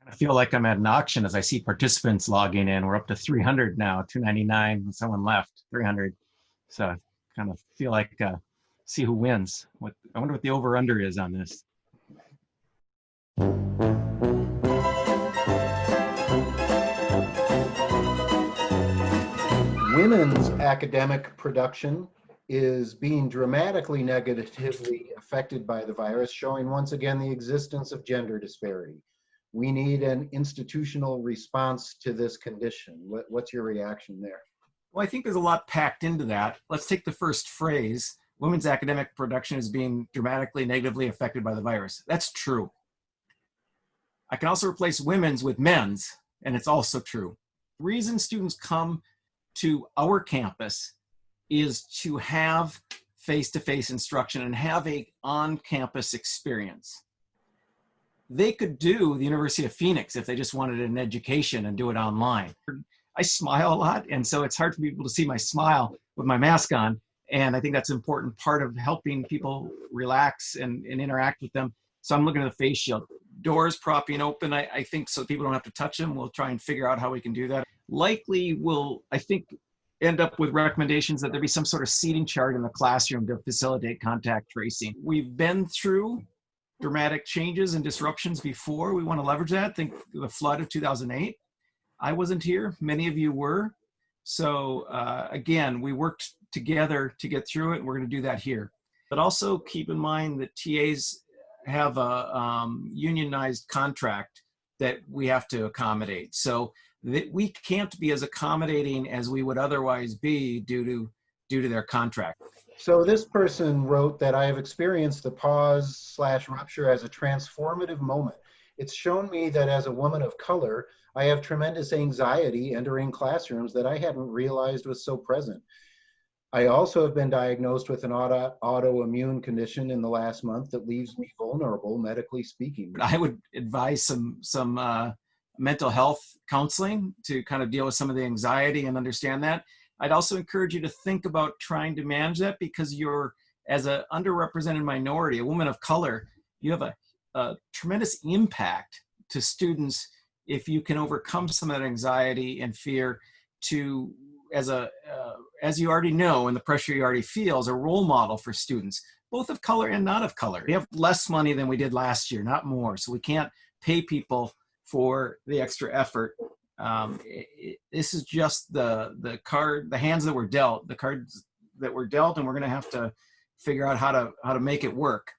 I feel like I'm at an auction as I see participants logging in. We're up to 300 now, 299. Someone left, 300. So I kind of feel like see who wins. I wonder what the over under is on this. Women's academic production is being dramatically negatively affected by the virus, showing once again the existence of gender disparity. We need an institutional response to this condition. What's your reaction there? Well, I think there's a lot packed into that. Let's take the first phrase. Women's academic production is being dramatically negatively affected by the virus. That's true. I can also replace women's with men's, and it's also true. The reason students come to our campus is to have face-to-face instruction and have a on-campus experience. They could do the University of Phoenix if they just wanted an education and do it online. I smile a lot, and so it's hard for people to see my smile with my mask on. And I think that's an important part of helping people relax and interact with them. So I'm looking at the face shield. Doors propping open, I think, so people don't have to touch them. We'll try and figure out how we can do that. Likely we'll, I think, end up with recommendations that there be some sort of seating chart in the classroom to facilitate contact tracing. We've been through dramatic changes and disruptions before. We want to leverage that. Think the flood of 2008. I wasn't here. Many of you were. So again, we worked together to get through it, and we're going to do that here. But also keep in mind that TAs have a unionized contract that we have to accommodate. So that we can't be as accommodating as we would otherwise be due to their contract. So this person wrote that I have experienced the pause/rupture as a transformative moment. It's shown me that as a woman of color, I have tremendous anxiety entering classrooms that I hadn't realized was so present. I also have been diagnosed with an autoimmune condition in the last month that leaves me vulnerable, medically speaking. I would advise some mental health counseling to kind of deal with some of the anxiety and understand that. I'd also encourage you to think about trying to manage that, because you're, as an underrepresented minority, a woman of color, you have a tremendous impact to students if you can overcome some of that anxiety and fear to, as you already know, and the pressure you already feel, as a role model for students, both of color and not of color. We have less money than we did last year, not more. So we can't pay people for the extra effort. This is just the hands that were dealt, the cards that were dealt, and we're going to have to figure out how to make it work.